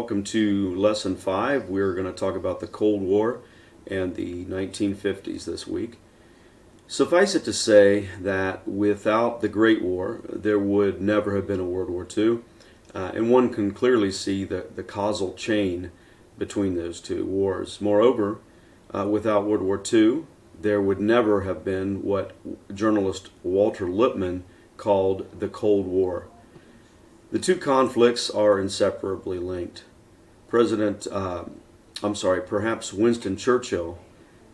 Welcome to Lesson 5. We're going to talk about the Cold War and the 1950s this week. Suffice it to say that without the Great War, there would never have been a World War II, and one can clearly see the causal chain between those two wars. Moreover, without World War II, there would never have been what journalist Walter Lippmann called the Cold War. The two conflicts are inseparably linked. Perhaps Winston Churchill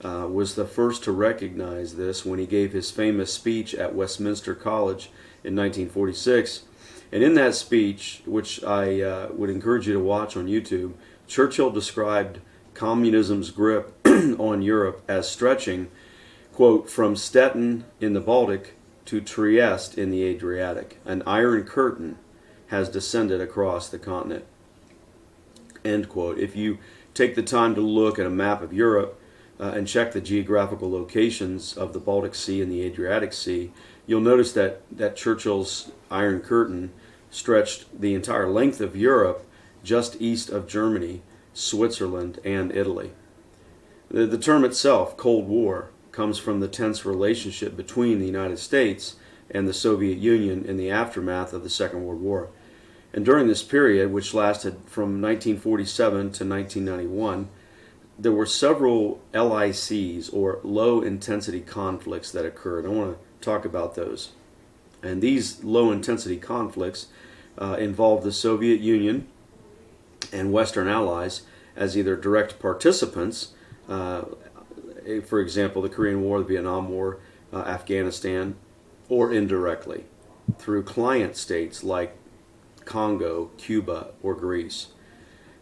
was the first to recognize this when he gave his famous speech at Westminster College in 1946. And in that speech, which I would encourage you to watch on YouTube, Churchill described communism's grip on Europe as stretching, quote, from Stettin in the Baltic to Trieste in the Adriatic. An iron curtain has descended across the continent. End quote. If you take the time to look at a map of Europe and check the geographical locations of the Baltic Sea and the Adriatic Sea, you'll notice that Churchill's Iron Curtain stretched the entire length of Europe just east of Germany, Switzerland, and Italy. The term itself, Cold War, comes from the tense relationship between the United States and the Soviet Union in the aftermath of the Second World War. And during this period, which lasted from 1947 to 1991, there were several LICs, or low-intensity conflicts, that occurred. I want to talk about those. And these low-intensity conflicts involved the Soviet Union and Western allies as either direct participants, for example, the Korean War, the Vietnam War, Afghanistan, or indirectly through client states like Congo, Cuba, or Greece.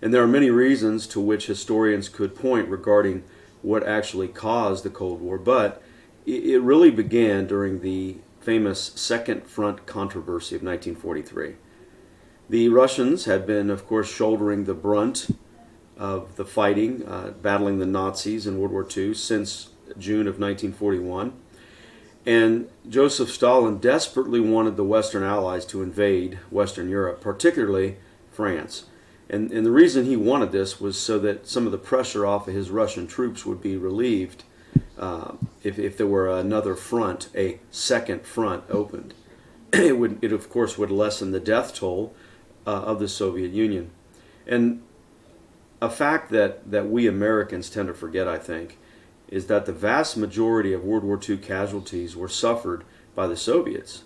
And there are many reasons to which historians could point regarding what actually caused the Cold War, but it really began during the famous Second Front controversy of 1943. The Russians had been, of course, shouldering the brunt of the fighting, battling the Nazis in World War II since June of 1941. And Joseph Stalin desperately wanted the Western Allies to invade Western Europe, particularly France. And the reason he wanted this was so that some of the pressure off of his Russian troops would be relieved if there were another front, a second front opened. It of course would lessen the death toll of the Soviet Union. And a fact that we Americans tend to forget, I think, is that the vast majority of World War II casualties were suffered by the Soviets.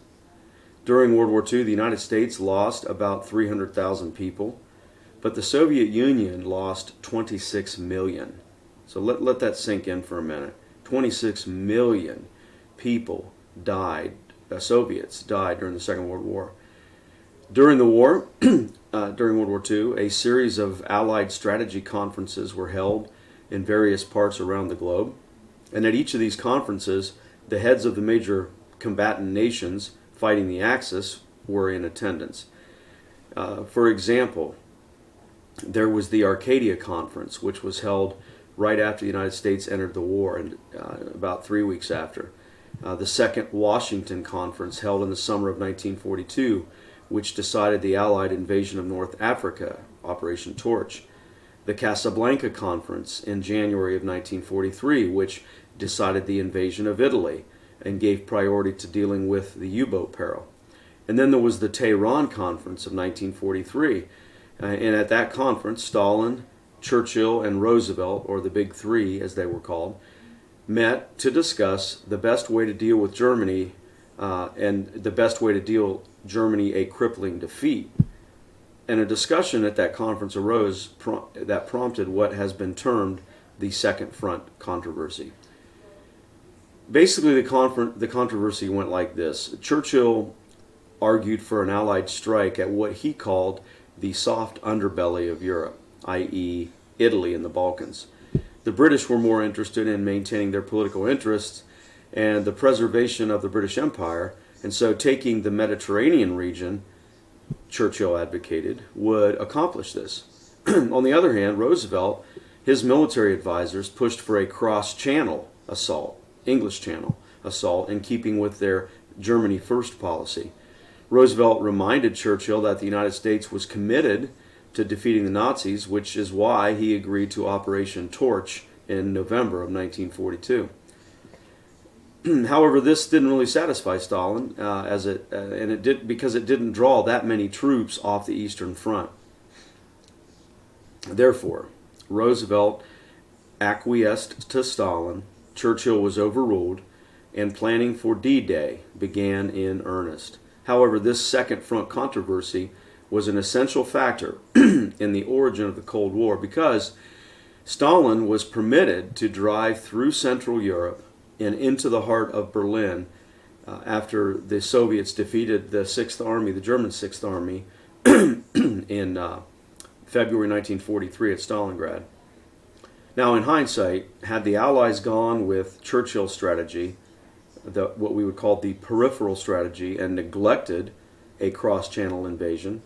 During World War II, the United States lost about 300,000 people, but the Soviet Union lost 26 million. So let that sink in for a minute. 26 million people died, Soviets died during the Second World War. During the war, during World War II, a series of Allied strategy conferences were held in various parts around the globe. And at each of these conferences, the heads of the major combatant nations fighting the Axis were in attendance. For example, there was the Arcadia Conference, which was held right after the United States entered the war, and about 3 weeks after. The Second Washington Conference, held in the summer of 1942, which decided the Allied invasion of North Africa, Operation Torch. The Casablanca Conference in January of 1943, which decided the invasion of Italy and gave priority to dealing with the U-boat peril. And then there was the Tehran Conference of 1943. And at that conference, Stalin, Churchill, and Roosevelt, or the Big Three as they were called, met to discuss the best way to deal with Germany and the best way to deal Germany a crippling defeat. And a discussion at that conference arose that prompted what has been termed the Second Front controversy. Basically, the controversy went like this. Churchill argued for an Allied strike at what he called the soft underbelly of Europe, i.e. Italy and the Balkans. The British were more interested in maintaining their political interests and the preservation of the British Empire, and so taking the Mediterranean region, Churchill advocated, would accomplish this. On the other hand, Roosevelt, his military advisors, pushed for a cross-channel assault, English Channel assault, in keeping with their Germany First policy. Roosevelt reminded Churchill that the United States was committed to defeating the Nazis, which is why he agreed to Operation Torch in November of 1942. However, this didn't really satisfy Stalin, because it didn't draw that many troops off the Eastern Front. Therefore, Roosevelt acquiesced to Stalin, Churchill was overruled, and planning for D-Day began in earnest. However, this Second Front controversy was an essential factor in the origin of the Cold War, because Stalin was permitted to drive through Central Europe and into the heart of Berlin after the Soviets defeated the Sixth Army, the German Sixth Army, in February 1943 at Stalingrad. Now, in hindsight, had the Allies gone with Churchill's strategy, what we would call the peripheral strategy, and neglected a cross-channel invasion,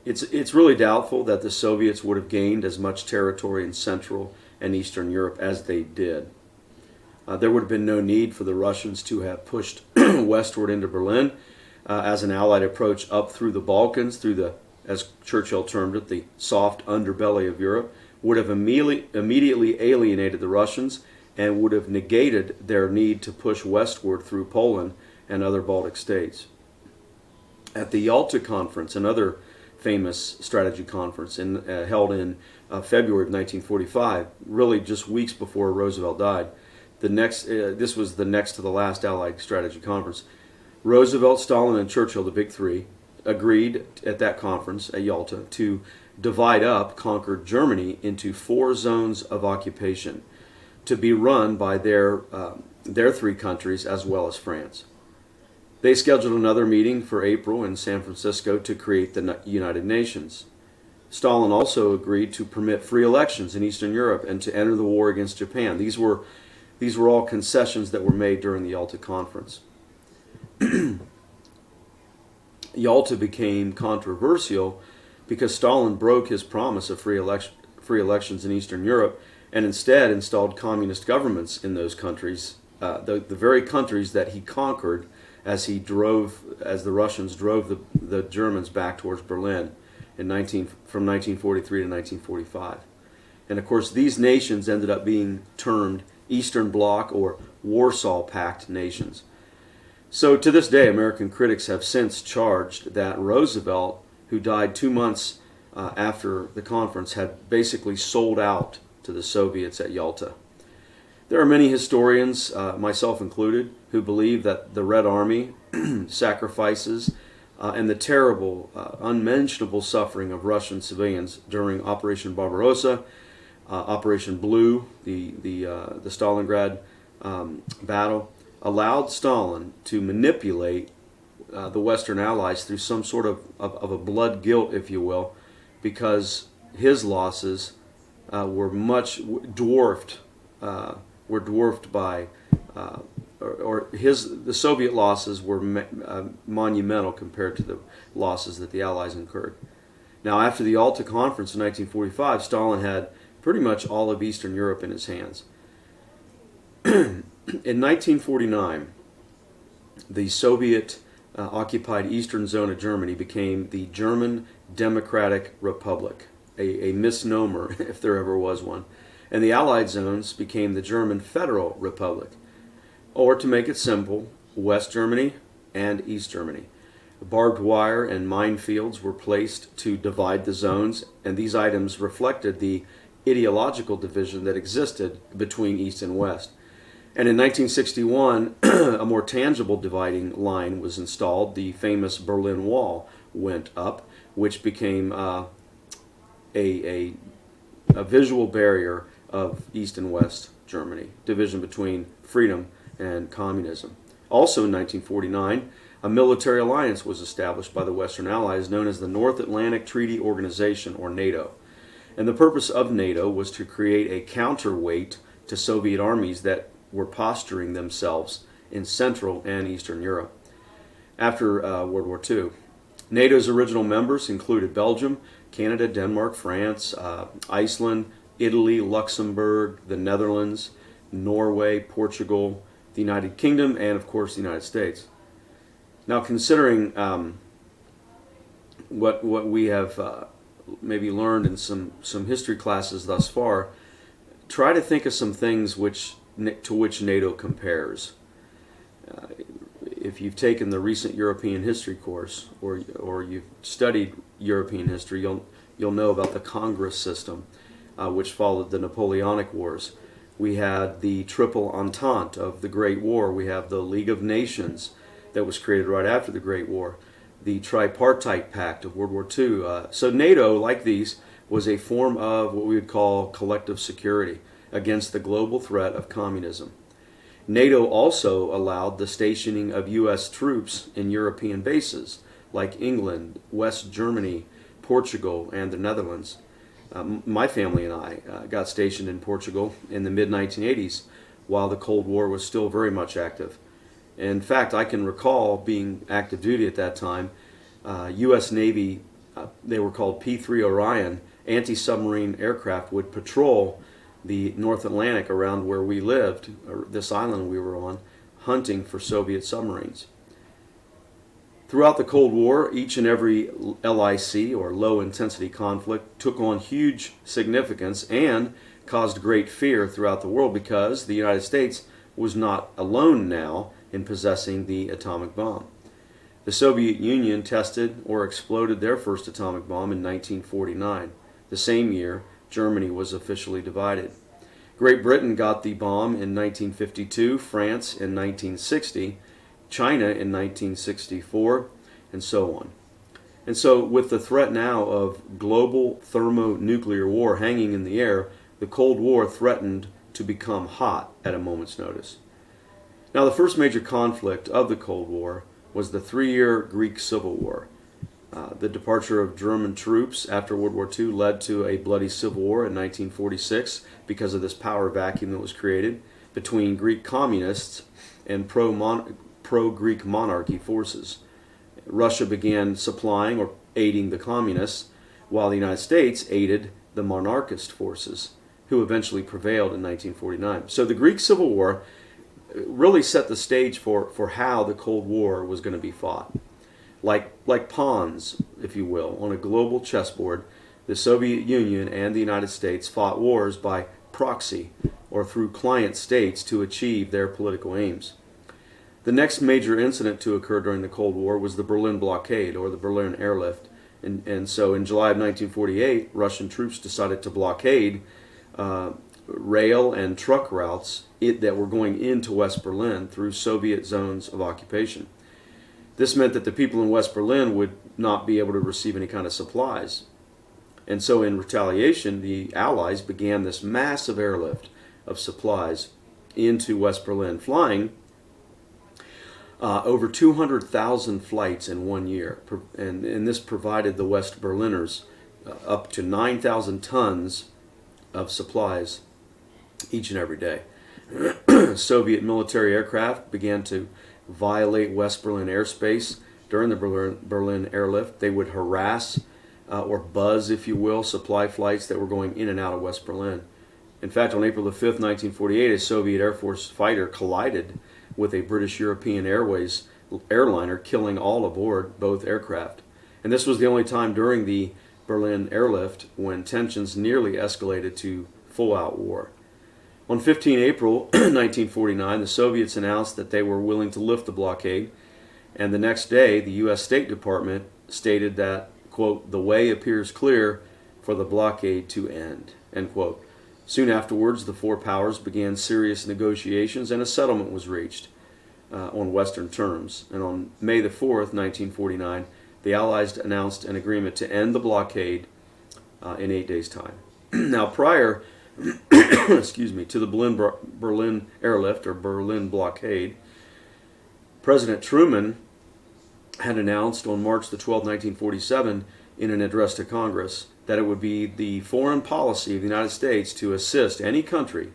it's really doubtful that the Soviets would have gained as much territory in Central and Eastern Europe as they did. There would have been no need for the Russians to have pushed westward into Berlin as an Allied approach up through the Balkans, through the, as Churchill termed it, the soft underbelly of Europe, would have immediately alienated the Russians and would have negated their need to push westward through Poland and other Baltic states. At the Yalta Conference, another famous strategy conference held in February of 1945, really just weeks before Roosevelt died, this was the next to the last Allied strategy conference. Roosevelt, Stalin, and Churchill, the big three, agreed at that conference at Yalta to divide up conquered Germany into 4 zones of occupation to be run by their 3 countries as well as France. They scheduled another meeting for April in San Francisco to create the United Nations. Stalin also agreed to permit free elections in Eastern Europe and to enter the war against Japan. These were all concessions that were made during the Yalta Conference. Yalta became controversial because Stalin broke his promise of free elections in Eastern Europe and instead installed communist governments in those countries, the very countries that he conquered as the Russians drove the Germans back towards Berlin from 1943 to 1945. And of course, these nations ended up being termed Eastern Bloc or Warsaw Pact nations. So to this day, American critics have since charged that Roosevelt, who died 2 months after the conference, had basically sold out to the Soviets at Yalta. There are many historians, myself included, who believe that the Red Army sacrifices and the terrible, unmentionable suffering of Russian civilians during Operation Barbarossa, Operation Blue, the Stalingrad battle, allowed Stalin to manipulate the Western Allies through some sort of a blood guilt, if you will, because his losses were much dwarfed. Were dwarfed by, the Soviet losses were monumental compared to the losses that the Allies incurred. Now, after the Yalta Conference in 1945, Stalin had pretty much all of Eastern Europe in his hands. In 1949, the Soviet occupied eastern zone of Germany became the German Democratic Republic, a misnomer if there ever was one. And the Allied zones became the German Federal Republic, or to make it simple, West Germany and East Germany. Barbed wire and minefields were placed to divide the zones, and these items reflected the ideological division that existed between East and West. And in 1961, a more tangible dividing line was installed. The famous Berlin Wall went up, which became a visual barrier of East and West Germany, division between freedom and communism. Also in 1949, a military alliance was established by the Western Allies known as the North Atlantic Treaty Organization, or NATO. And the purpose of NATO was to create a counterweight to Soviet armies that were posturing themselves in Central and Eastern Europe. After World War II, NATO's original members included Belgium, Canada, Denmark, France, Iceland, Italy, Luxembourg, the Netherlands, Norway, Portugal, the United Kingdom, and of course the United States. Now, considering what we have maybe learned in some history classes thus far, try to think of some things to which NATO compares. If you've taken the recent European history course, or you've studied European history, you'll know about the Congress system, which followed the Napoleonic Wars. We had the Triple Entente of the Great War. We have the League of Nations that was created right after the Great War. The Tripartite Pact of World War II. So NATO, like these, was a form of what we would call collective security against the global threat of communism. NATO also allowed the stationing of U.S. troops in European bases like England, West Germany, Portugal, and the Netherlands. My family and I got stationed in Portugal in the mid-1980s while the Cold War was still very much active. In fact, I can recall being active duty at that time. U.S. Navy, they were called P-3 Orion, anti-submarine aircraft would patrol the North Atlantic around where we lived, or this island we were on, hunting for Soviet submarines. Throughout the Cold War, each and every LIC, or low-intensity conflict, took on huge significance and caused great fear throughout the world because the United States was not alone now in possessing the atomic bomb. The Soviet Union tested or exploded their first atomic bomb in 1949. The same year, Germany was officially divided. Great Britain got the bomb in 1952, France in 1960, China in 1964, and so on. And so with the threat now of global thermonuclear war hanging in the air, the Cold War threatened to become hot at a moment's notice. Now, the first major conflict of the Cold War was the 3-year Greek Civil War. The departure of German troops after World War II led to a bloody civil war in 1946 because of this power vacuum that was created between Greek communists and pro-Greek monarchy forces. Russia began supplying or aiding the communists, while the United States aided the monarchist forces, who eventually prevailed in 1949. So the Greek Civil War really set the stage for how the Cold War was going to be fought. Like pawns, if you will, on a global chessboard, the Soviet Union and the United States fought wars by proxy or through client states to achieve their political aims. The next major incident to occur during the Cold War was the Berlin blockade, or the Berlin airlift. And so in July of 1948, Russian troops decided to blockade rail and truck routes that were going into West Berlin through Soviet zones of occupation. This meant that the people in West Berlin would not be able to receive any kind of supplies. And so in retaliation, the Allies began this massive airlift of supplies into West Berlin, flying over 200,000 flights in 1 year. And this provided the West Berliners up to 9,000 tons of supplies each and every day. Soviet military aircraft began to violate West Berlin airspace during the Berlin airlift. They would harass or buzz, if you will, supply flights that were going in and out of West Berlin. In fact, on April the 5th, 1948, a Soviet Air Force fighter collided with a British European Airways airliner, killing all aboard both aircraft. And this was the only time during the Berlin airlift when tensions nearly escalated to full-out war. On 15 April 1949, the Soviets announced that they were willing to lift the blockade, and the next day, the U.S. State Department stated that, quote, "the way appears clear for the blockade to end," end quote. Soon afterwards, the four powers began serious negotiations, and a settlement was reached on Western terms. And on May the 4th, 1949, the Allies announced an agreement to end the blockade in 8 days' time. Now, prior excuse me, to the Berlin airlift, or Berlin blockade, President Truman had announced on March the 12th, 1947, in an address to Congress, that it would be the foreign policy of the United States to assist any country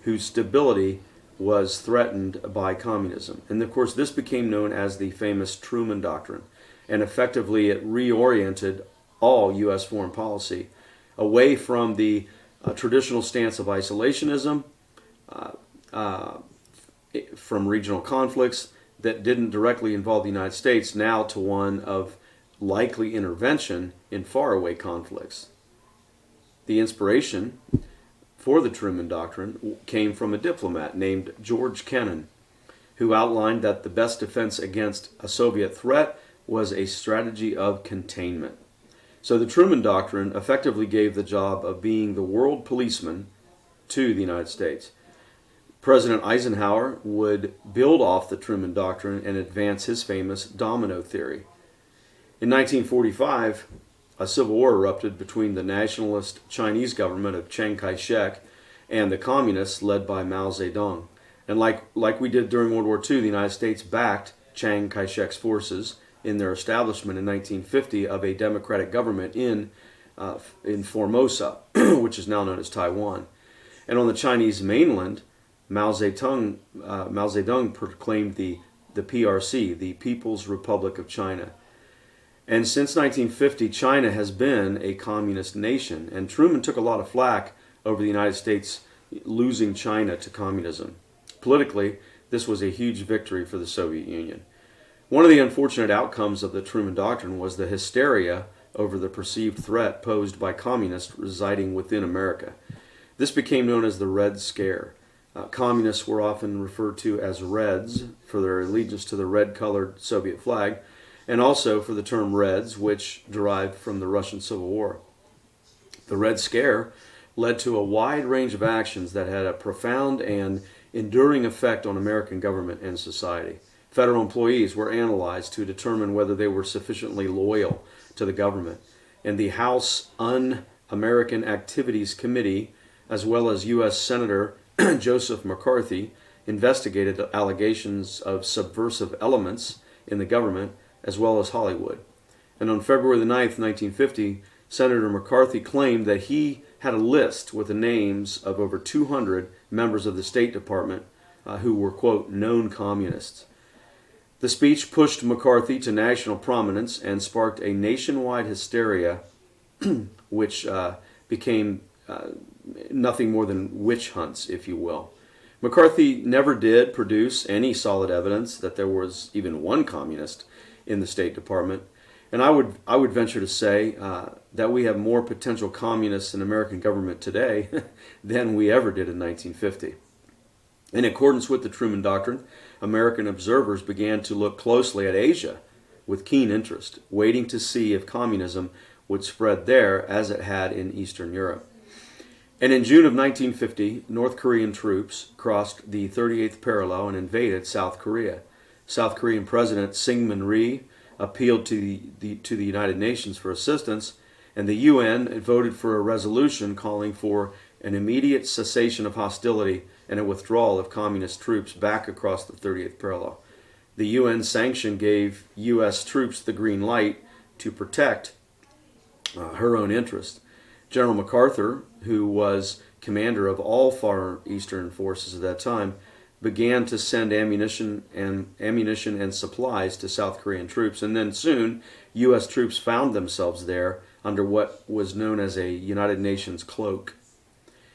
whose stability was threatened by communism. And of course, this became known as the famous Truman Doctrine, and effectively it reoriented all U.S. foreign policy away from the traditional stance of isolationism, from regional conflicts that didn't directly involve the United States, now to one of likely intervention in faraway conflicts. The inspiration for the Truman Doctrine came from a diplomat named George Kennan, who outlined that the best defense against a Soviet threat was a strategy of containment. So the Truman Doctrine effectively gave the job of being the world policeman to the United States. President Eisenhower would build off the Truman Doctrine and advance his famous domino theory. In 1945, a civil war erupted between the nationalist Chinese government of Chiang Kai-shek and the communists led by Mao Zedong. And like we did during World War II, the United States backed Chiang Kai-shek's forces in their establishment in 1950 of a democratic government in Formosa, which is now known as Taiwan. And on the Chinese mainland, Mao Zedong proclaimed the PRC, the People's Republic of China. And since 1950, China has been a communist nation, and Truman took a lot of flack over the United States losing China to communism. Politically, this was a huge victory for the Soviet Union. One of the unfortunate outcomes of the Truman Doctrine was the hysteria over the perceived threat posed by communists residing within America. This became known as the Red Scare. Communists were often referred to as Reds for their allegiance to the red-colored Soviet flag, and also for the term Reds, which derived from the Russian Civil War. The Red Scare led to a wide range of actions that had a profound and enduring effect on American government and society. Federal employees were analyzed to determine whether they were sufficiently loyal to the government, and the House Un-American Activities Committee, as well as U.S. Senator Joseph McCarthy, investigated allegations of subversive elements in the government as well as Hollywood. And on February the 9th, 1950, Senator McCarthy claimed that he had a list with the names of over 200 members of the State Department who were, quote, known communists. The speech pushed McCarthy to national prominence and sparked a nationwide hysteria which became nothing more than witch hunts, if you will. McCarthy never did produce any solid evidence that there was even one communist in the State Department, and I would venture to say that we have more potential communists in American government today than we ever did in 1950. In accordance with the Truman Doctrine, American observers began to look closely at Asia with keen interest, waiting to see if communism would spread there as it had in Eastern Europe. And in June of 1950, North Korean troops crossed the 38th parallel and invaded South Korea. South Korean President Syngman Rhee appealed to the United Nations for assistance, and the UN voted for a resolution calling for an immediate cessation of hostility and a withdrawal of communist troops back across the 30th parallel. The UN sanction gave U.S. troops the green light to protect her own interests. General MacArthur, who was commander of all Far Eastern forces at that time, began to send ammunition and supplies to South Korean troops, and then soon U.S. troops found themselves there under what was known as a United Nations cloak.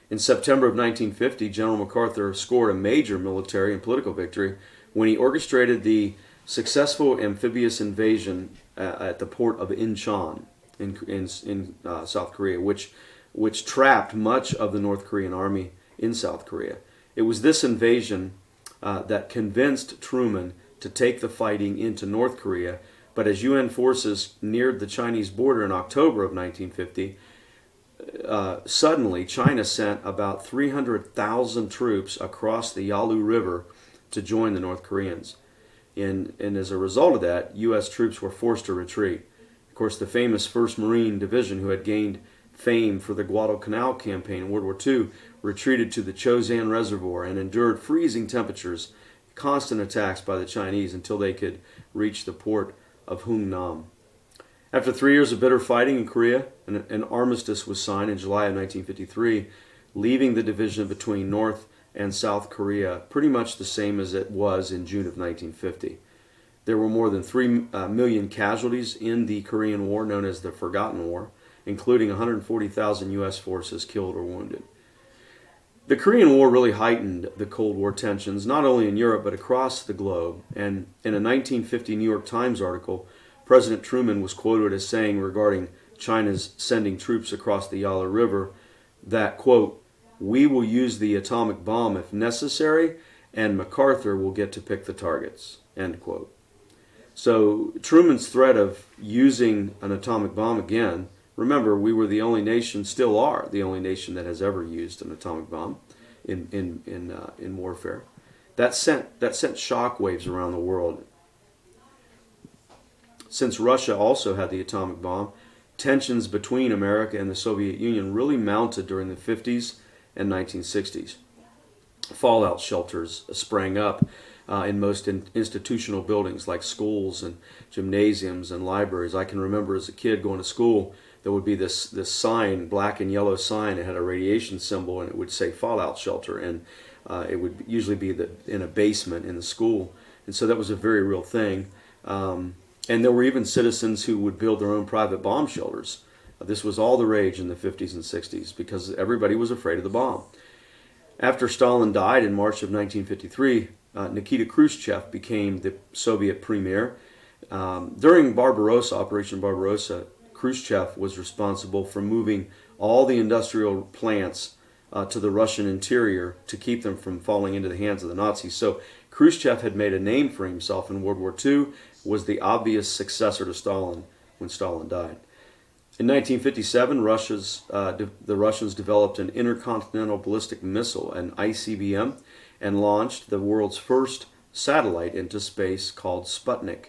In September of 1950, General MacArthur scored a major military and political victory when he orchestrated the successful amphibious invasion at the port of Incheon in South Korea, which trapped much of the North Korean army in South Korea. It was this invasion that convinced Truman to take the fighting into North Korea, but as UN forces neared the Chinese border in October of 1950, suddenly China sent about 300,000 troops across the Yalu River to join the North Koreans. And as a result of that, U.S. troops were forced to retreat. Of course, the famous 1st Marine Division, who had gained fame for the Guadalcanal campaign in World War II, retreated to the Chosin Reservoir and endured freezing temperatures, constant attacks by the Chinese until they could reach the port of Hungnam. After 3 years of bitter fighting in Korea, an armistice was signed in July of 1953, leaving the division between North and South Korea pretty much the same as it was in June of 1950. There were more than 3 million casualties in the Korean War, known as the Forgotten War, including 140,000 U.S. forces killed or wounded. The Korean War really heightened the Cold War tensions, not only in Europe but across the globe. And in a 1950 New York Times article, President Truman was quoted as saying regarding China's sending troops across the Yalu River that, quote, "We will use the atomic bomb if necessary, and MacArthur will get to pick the targets," end quote. So Truman's threat of using an atomic bomb again, remember, we were the only nation, still are the only nation that has ever used an atomic bomb in warfare. That sent shockwaves around the world. Since Russia also had the atomic bomb, tensions between America and the Soviet Union really mounted during the 50s and 1960s. Fallout shelters sprang up in most institutional buildings like schools and gymnasiums and libraries. I can remember as a kid going to school, there would be this sign, black and yellow sign. It had a radiation symbol and it would say fallout shelter, and it would usually be in a basement in the school. And so that was a very real thing. And there were even citizens who would build their own private bomb shelters. This was all the rage in the 50s and 60s because everybody was afraid of the bomb. After Stalin died in March of 1953, Nikita Khrushchev became the Soviet premier. During Operation Barbarossa, Khrushchev was responsible for moving all the industrial plants to the Russian interior to keep them from falling into the hands of the Nazis. So Khrushchev had made a name for himself in World War II, was the obvious successor to Stalin when Stalin died. In 1957, the Russians developed an intercontinental ballistic missile, an ICBM, and launched the world's first satellite into space called Sputnik.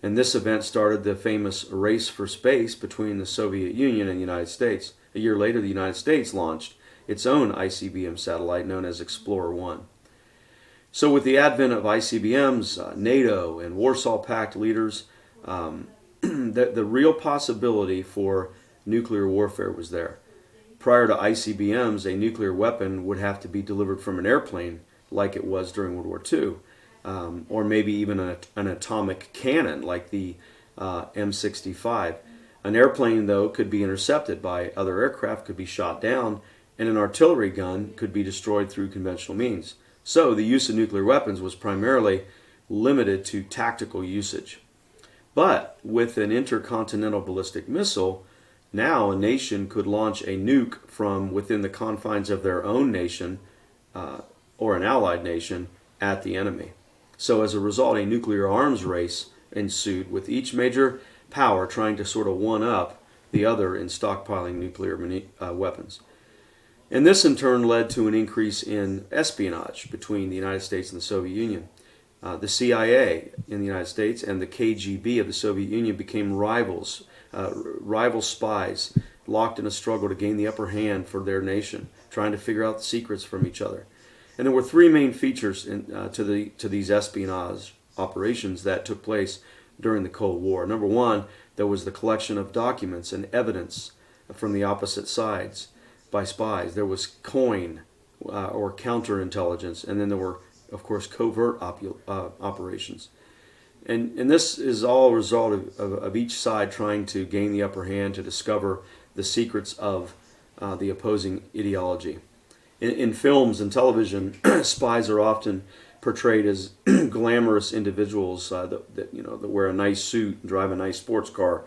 And this event started the famous race for space between the Soviet Union and the United States. A year later, the United States launched its own ICBM satellite known as Explorer 1. So with the advent of ICBMs, NATO and Warsaw Pact leaders, the real possibility for nuclear warfare was there. Prior to ICBMs, a nuclear weapon would have to be delivered from an airplane like it was during World War II, or maybe even an atomic cannon like the M65. An airplane, though, could be intercepted by other aircraft, could be shot down, and an artillery gun could be destroyed through conventional means. So the use of nuclear weapons was primarily limited to tactical usage. But with an intercontinental ballistic missile, now a nation could launch a nuke from within the confines of their own nation or an allied nation at the enemy. So as a result, a nuclear arms race ensued, with each major power trying to sort of one-up the other in stockpiling nuclear weapons. And this in turn led to an increase in espionage between the United States and the Soviet Union. The CIA in the United States and the KGB of the Soviet Union became rivals, rival spies, locked in a struggle to gain the upper hand for their nation, trying to figure out the secrets from each other. And there were three main features to these espionage operations that took place during the Cold War. Number one, there was the collection of documents and evidence from the opposite sides by spies. There was coin or counterintelligence, and then there were, of course, covert operations. And this is all a result of each side trying to gain the upper hand to discover the secrets of the opposing ideology. In films and television, spies are often portrayed as glamorous individuals that wear a nice suit and drive a nice sports car,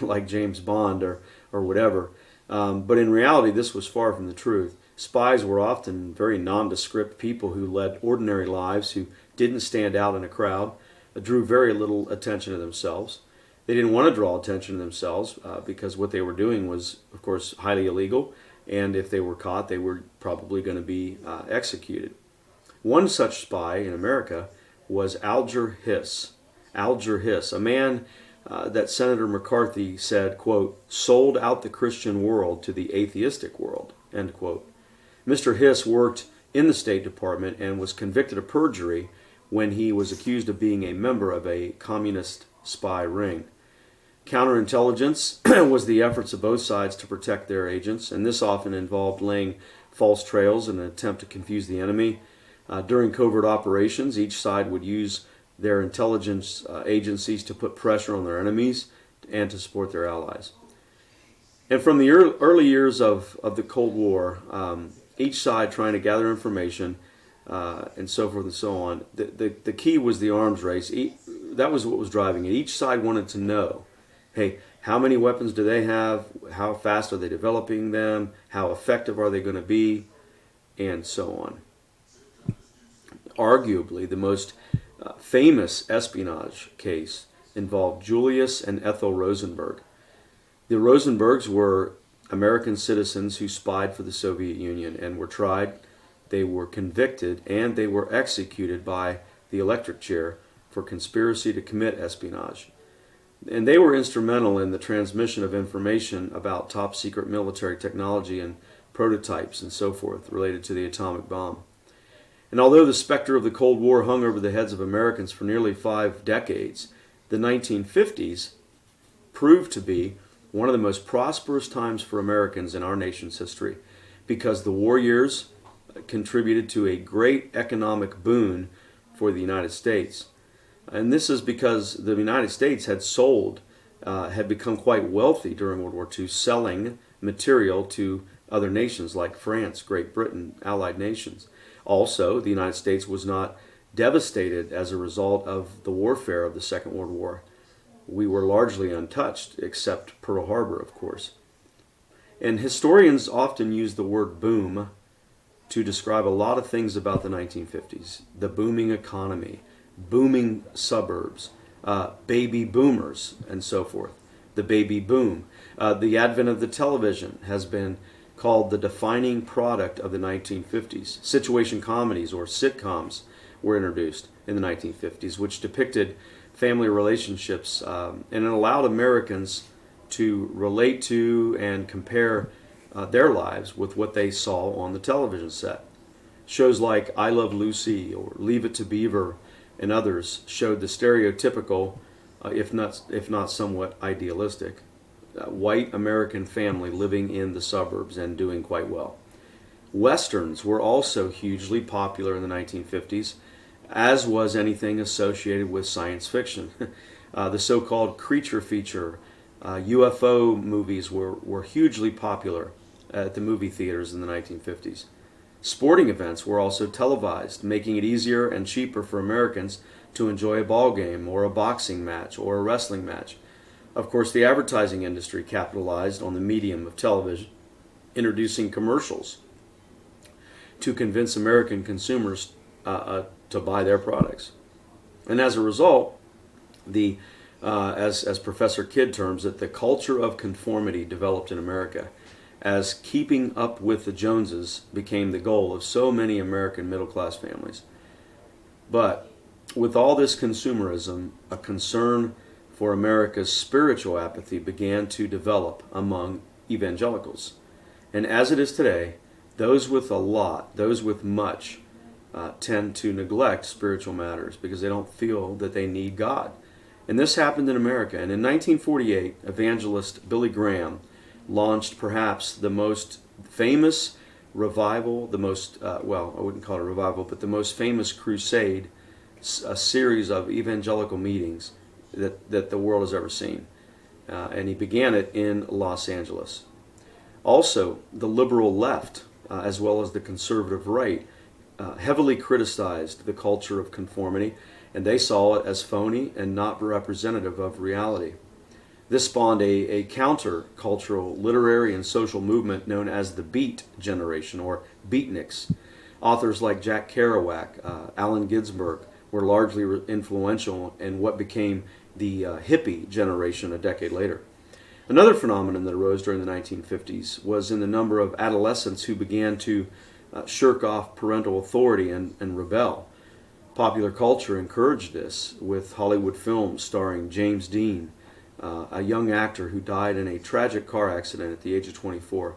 like James Bond or whatever. But in reality, this was far from the truth. Spies were often very nondescript people who led ordinary lives, who didn't stand out in a crowd, drew very little attention to themselves. They didn't want to draw attention to themselves because what they were doing was, of course, highly illegal, and if they were caught, they were probably going to be executed. One such spy in America was Alger Hiss. Alger Hiss, a man that Senator McCarthy said, quote, sold out the Christian world to the atheistic world, end quote. Mr. Hiss worked in the State Department and was convicted of perjury when he was accused of being a member of a communist spy ring. Counterintelligence was the efforts of both sides to protect their agents, and this often involved laying false trails in an attempt to confuse the enemy. During covert operations, each side would use their intelligence agencies to put pressure on their enemies and to support their allies. And from the early years of the Cold War, each side trying to gather information and so forth and so on, the key was the arms race. that was what was driving it. Each side wanted to know, hey, how many weapons do they have? How fast are they developing them? How effective are they going to be? And so on. Arguably, the most famous espionage case involved Julius and Ethel Rosenberg. The Rosenbergs were American citizens who spied for the Soviet Union and were tried. They were convicted and they were executed by the electric chair for conspiracy to commit espionage. And they were instrumental in the transmission of information about top secret military technology and prototypes and so forth related to the atomic bomb. And although the specter of the Cold War hung over the heads of Americans for nearly 5 decades, the 1950s proved to be one of the most prosperous times for Americans in our nation's history, because the war years contributed to a great economic boon for the United States. And this is because the United States had become quite wealthy during World War II, selling material to other nations like France, Great Britain, allied nations. Also, the United States was not devastated as a result of the warfare of the Second World War. We were largely untouched, except Pearl Harbor, of course. And historians often use the word boom to describe a lot of things about the 1950s. The booming economy, booming suburbs, baby boomers, and so forth. The baby boom. The advent of the television has been called the defining product of the 1950s. Situation comedies or sitcoms were introduced in the 1950s, which depicted family relationships, and it allowed Americans to relate to and compare their lives with what they saw on the television set. Shows like I Love Lucy or Leave It to Beaver and others showed the stereotypical, if not somewhat idealistic, white American family living in the suburbs and doing quite well. Westerns were also hugely popular in the 1950s, as was anything associated with science fiction. The so-called creature feature, UFO movies were hugely popular at the movie theaters in the 1950s. Sporting events were also televised, making it easier and cheaper for Americans to enjoy a ball game or a boxing match or a wrestling match. Of course, the advertising industry capitalized on the medium of television, introducing commercials to convince American consumers to buy their products. And as a result, as Professor Kidd terms it, the culture of conformity developed in America, as keeping up with the Joneses became the goal of so many American middle-class families. But with all this consumerism, a concern for America's spiritual apathy began to develop among evangelicals. And as it is today, those with much, tend to neglect spiritual matters because they don't feel that they need God. And this happened in America. And in 1948, evangelist Billy Graham launched perhaps the most famous revival, I wouldn't call it a revival, but the most famous crusade, a series of evangelical meetings that the world has ever seen. And he began it in Los Angeles. Also, the liberal left, as well as the conservative right, heavily criticized the culture of conformity, and they saw it as phony and not representative of reality. This spawned a counter-cultural literary and social movement known as the Beat Generation, or Beatniks. Authors like Jack Kerouac, Allen Ginsberg were largely influential in what became the hippie generation a decade later. Another phenomenon that arose during the 1950s was in the number of adolescents who began to shirk off parental authority and rebel. Popular culture encouraged this, with Hollywood films starring James Dean, a young actor who died in a tragic car accident at the age of 24.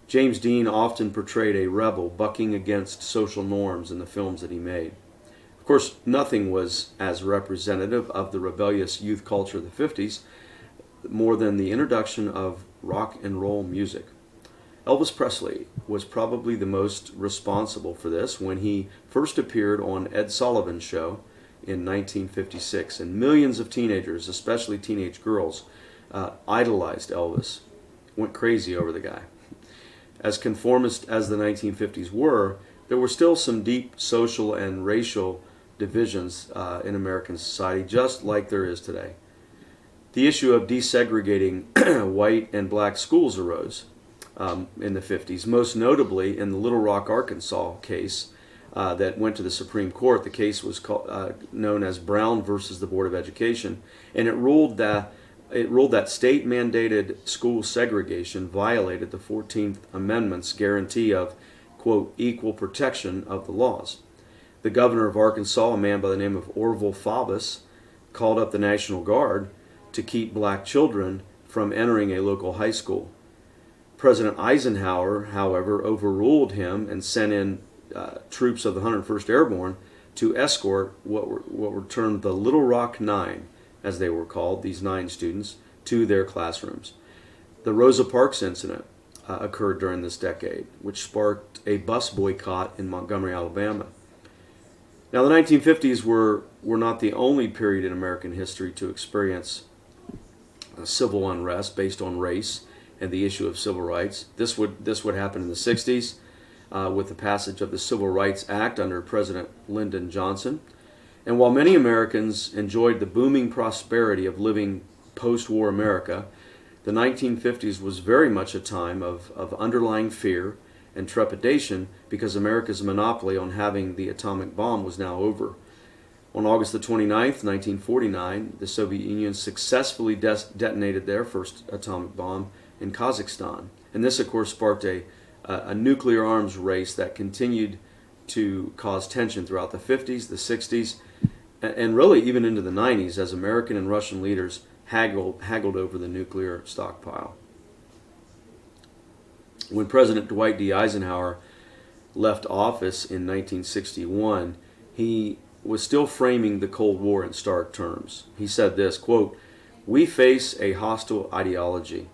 James Dean often portrayed a rebel bucking against social norms in the films that he made. Of course, nothing was as representative of the rebellious youth culture of the 50s more than the introduction of rock and roll music. Elvis Presley was probably the most responsible for this when he first appeared on Ed Sullivan's show in 1956, and millions of teenagers, especially teenage girls, idolized Elvis, went crazy over the guy. As conformist as the 1950s were, there were still some deep social and racial divisions in American society, just like there is today. The issue of desegregating white and black schools arose in the 50s, most notably in the Little Rock, Arkansas case that went to the Supreme Court. The case was known as Brown versus the Board of Education, and it ruled that state-mandated school segregation violated the 14th Amendment's guarantee of, quote, equal protection of the laws. The governor of Arkansas, a man by the name of Orville Faubus, called up the National Guard to keep black children from entering a local high school. President Eisenhower, however, overruled him and sent in troops of the 101st Airborne to escort what were termed the Little Rock Nine, as they were called, these 9 students, to their classrooms. The Rosa Parks incident occurred during this decade, which sparked a bus boycott in Montgomery, Alabama. Now, the 1950s were not the only period in American history to experience civil unrest based on race and the issue of civil rights. This would happen in the 60s with the passage of the Civil Rights Act under President Lyndon Johnson. And while many Americans enjoyed the booming prosperity of living post-war America, the 1950s was very much a time of underlying fear and trepidation because America's monopoly on having the atomic bomb was now over. On August the 29th, 1949, the Soviet Union successfully detonated their first atomic bomb in Kazakhstan. And this, of course, sparked a nuclear arms race that continued to cause tension throughout the 50s, the 60s, and really even into the 90s as American and Russian leaders haggled over the nuclear stockpile. When President Dwight D. Eisenhower left office in 1961, he was still framing the Cold War in stark terms. He said this, quote, "We face a hostile ideology,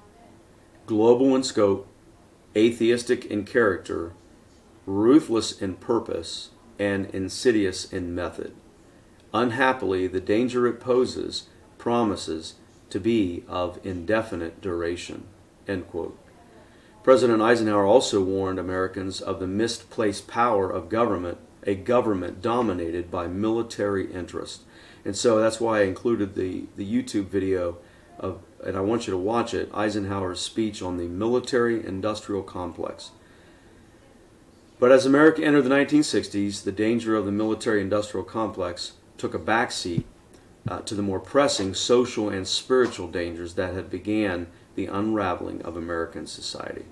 global in scope, atheistic in character, ruthless in purpose, and insidious in method. Unhappily, the danger it poses promises to be of indefinite duration." End quote. President Eisenhower also warned Americans of the misplaced power of government, a government dominated by military interest. And so that's why I included the YouTube video of, and I want you to watch it, Eisenhower's speech on the military-industrial complex. But as America entered the 1960s, the danger of the military-industrial complex took a backseat to the more pressing social and spiritual dangers that had began the unraveling of American society.